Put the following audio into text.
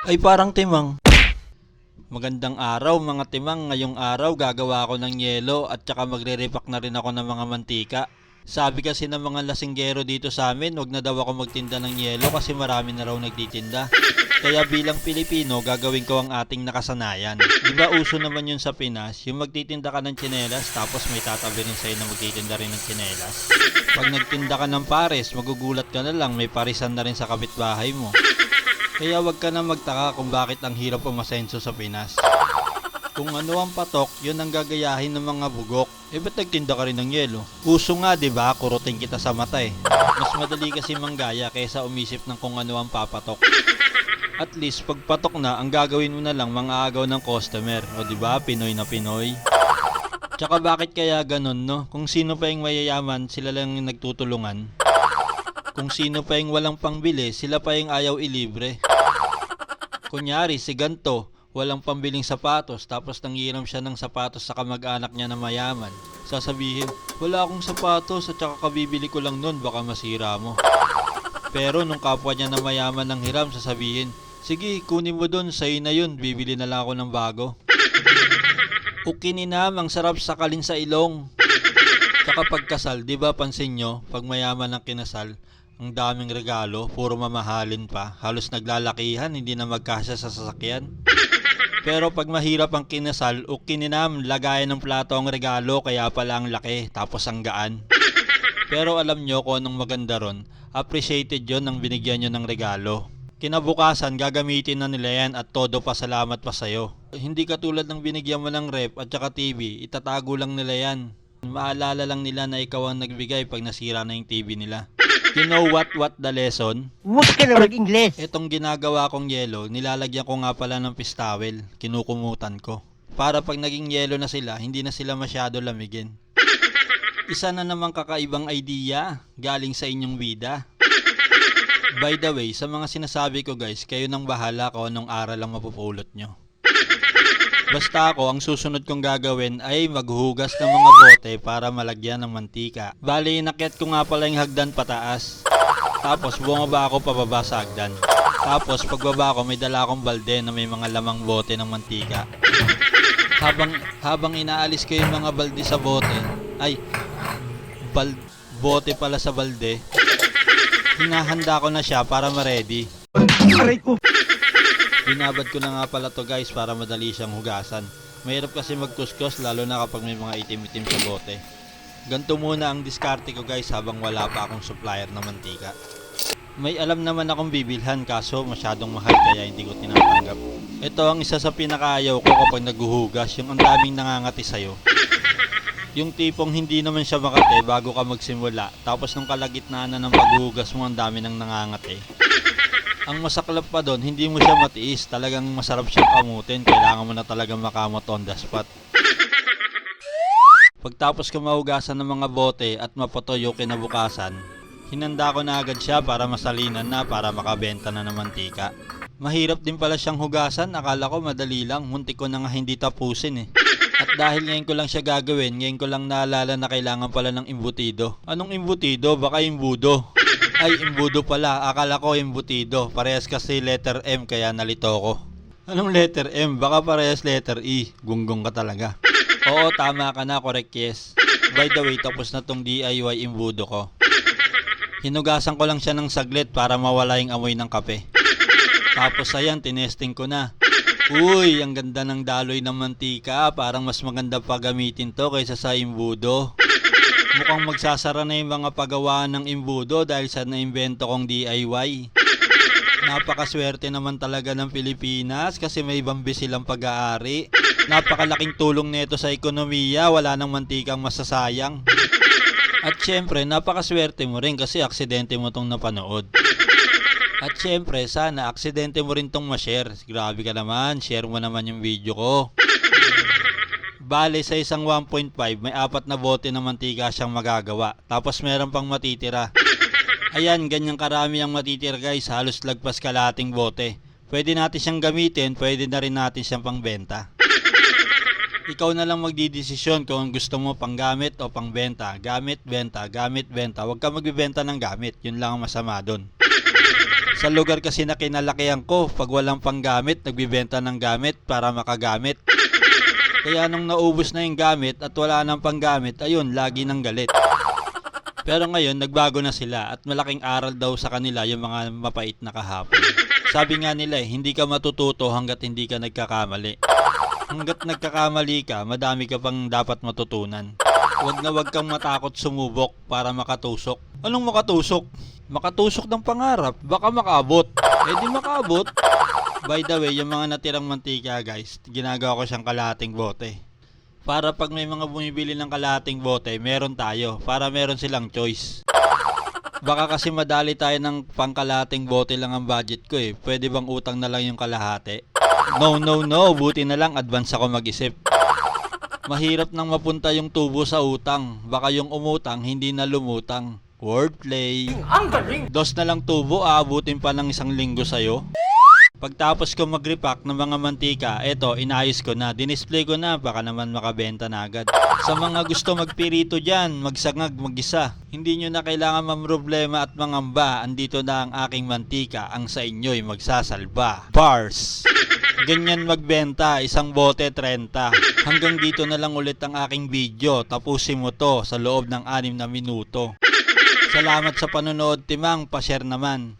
Ay parang timang. Magandang araw mga timang, ngayong araw gagawa ako ng yelo at saka magre-repack na rin ako ng mga mantika. Sabi kasi ng mga lasinggero dito sa amin, wag na daw ako magtinda ng yelo kasi marami na raw nagtitinda. Kaya bilang Pilipino, gagawin ko ang ating nakasanayan. Diba uso naman yun sa Pinas, yung magtitinda ka ng tsinelas tapos may tatabi rin sa'yo na magtitinda rin ng tsinelas. Pag nagtinda ka ng pares, magugulat ka na lang, may parisan na rin sa kapitbahay mo. Kaya wag ka na magtaka kung bakit ang hirap umasenso sa Pinas. Kung ano ang patok, yun ang gagayahin ng mga bugok. Ba't nagtinda ka rin ng yelo? Uso nga, diba? Kurutin kita sa mata eh. Mas madali kasi manggaya kaysa umisip ng kung ano ang papatok. At least, pag patok na, ang gagawin mo na lang mga agaw ng customer. O diba? Pinoy na Pinoy. Tsaka bakit kaya ganun, no? Kung sino pa yung mayayaman, sila lang yung nagtutulungan. Kung sino pa yung walang pangbili, sila pa yung ayaw ilibre. Kunyari, si ganto, walang pambiling sapatos, tapos nanghiram siya ng sapatos sa kamag-anak niya na mayaman. Sasabihin, wala akong sapatos at saka kabibili ko lang nun, baka masira mo. Pero nung kapwa niya na mayaman ng hiram, sasabihin, sige, kunin mo dun, sa'yo na yun, bibili na lang ako ng bago. Ukininam, ang sarap sakalin sa ilong. Tsaka pagkasal, di ba pansin nyo, pag mayaman ang kinasal, ang daming regalo, puro mamahalin pa, halos naglalakihan, hindi na magkasya sa sasakyan. Pero pag mahirap ang kinasal, ukininam, lagayan ng plato ang regalo, kaya pala ang laki, tapos ang gaan. Pero alam nyo kung anong maganda ron, appreciated yon nang binigyan nyo ng regalo. Kinabukasan, gagamitin na nila yan at todo pasalamat pa sa'yo. Hindi katulad ng binigyan mo ng rep at saka TV, itatago lang nila yan. Maalala lang nila na ikaw ang nagbigay pag nasira na yung TV nila. You know what the lesson? Huwag ka na mag-Ingles. Itong ginagawa kong yelo, nilalagyan ko nga pala ng pistawel, kinukumutan ko. Para pag naging yelo na sila, hindi na sila masyado lamigin. Isa na namang kakaibang idea, galing sa inyong bida. By the way, sa mga sinasabi ko guys, kayo nang bahala kung anong aral ang mapupulot nyo. Basta ako, ang susunod kong gagawin ay maghugas ng mga bote para malagyan ng mantika. Bali, inakyat ko nga pala yung hagdan pataas. Tapos, bumaba ako pababa sa hagdan. Tapos, pagbaba ko, may dala akong balde na may mga lamang bote ng mantika. Habang inaalis ko yung mga balde sa bote, bote pala sa balde, hinahanda ko na siya para ma-ready. Aray ko. Binabad ko na nga pala to guys para madali siyang hugasan. Mahirap kasi magkuskus lalo na kapag may mga itim-itim sa bote. Ganto muna ang diskarte ko guys habang wala pa akong supplier ng mantika. May alam naman akong bibilhan kaso masyadong mahal kaya hindi ko tinatanggap. Ito ang isa sa pinakaayaw ko kapag naghuhugas, yung ang daming nangangati sa'yo. Yung tipong hindi naman siya makate bago ka magsimula, tapos nung kalagitnaan na ng paghuhugas mo ang dami nang nangangati. Ang masaklap pa doon, hindi mo siya matiis, talagang masarap siyang kamutin, kailangan mo na talagang makamot on the spot. Pagtapos ko mahugasan ng mga bote at mapotoyo kinabukasan, hinanda ko na agad siya para masalinan na para makabenta na ng mantika. Mahirap din pala siyang hugasan, akala ko madali lang, muntik ko na nga hindi tapusin eh. At dahil ngayon ko lang siya gagawin, ngayon ko lang naalala na kailangan pala ng imbutido. Anong imbutido? Baka imbudo. Ay, imbudo pala. Akala ko imbutido. Parehas kasi letter M kaya nalito ko. Anong letter M? Baka parehas letter E. Gunggong ka talaga. Oo, tama ka na. Correct, yes. By the way, tapos na tong DIY imbudo ko. Hinugasan ko lang siya ng saglit para mawala yung amoy ng kape. Tapos ayan, tinesting ko na. Uy, ang ganda ng daloy ng mantika. Parang mas maganda pa gamitin to kaysa sa imbudo. Mukhang magsasara na yung mga pagawaan ng imbudo dahil sa naimbento kong DIY. Napakaswerte naman talaga ng Pilipinas kasi may bambi silang pag-aari. Napakalaking tulong nito sa ekonomiya, wala nang mantikang masasayang. At syempre, napakaswerte mo rin kasi aksidente mo tong napanood. At syempre, sana aksidente mo rin tong ma-share. Grabe ka naman, share mo naman yung video ko. Bale, sa isang 1.5, may 4 na bote ng mantika siyang magagawa. Tapos meron pang matitira. Ayan, ganyang karami ang matitira guys. Halos lagpas kalating bote. Pwede natin siyang gamitin, pwede na rin natin siyang pangbenta. Ikaw na lang magdidesisyon kung gusto mo panggamit o pangbenta. Gamit, benta, gamit, benta. Huwag ka magbibenta ng gamit. Yun lang ang masama doon. Sa lugar kasi na kinalakihan ko, pag walang panggamit, nagbibenta ng gamit para makagamit. Kaya nung naubos na yung gamit at wala nang panggamit, ayun, lagi nang galit. Pero ngayon, nagbago na sila at malaking aral daw sa kanila yung mga mapait na kahapon. Sabi nga nila hindi ka matututo hanggat hindi ka nagkakamali. Hanggat nagkakamali ka, madami ka pang dapat matutunan. Wag kang matakot sumubok para makatusok. Anong makatusok? Makatusok ng pangarap, baka makaabot. Di makaabot. By the way, yung mga natirang mantika guys, ginagawa ko siyang kalahating bote. Para pag may mga bumibili ng kalahating bote, meron tayo. Para meron silang choice. Baka kasi madali tayo ng pangkalahating bote lang ang budget ko eh. Pwede bang utang na lang yung kalahati? No. Buti na lang advance ako mag-isip. Mahirap nang mapunta yung tubo sa utang. Baka yung umutang, hindi na lumutang. Wordplay. Ang galing! Dos na lang tubo, aabutin pa ng 1 linggo sa'yo. Pagtapos ko mag-repack ng mga mantika, eto, inayos ko na. Dinisplay ko na, baka naman makabenta na agad. Sa mga gusto magpirito dyan, magsangag, mag-isa. Hindi nyo na kailangan mamroblema at mangamba. Andito na ang aking mantika, ang sa inyo'y magsasalba. Bars! Ganyan magbenta, 1 bote 30. Hanggang dito na lang ulit ang aking video. Tapusin mo to sa loob ng 6 na minuto. Salamat sa panonood, Timang. Pa-share naman.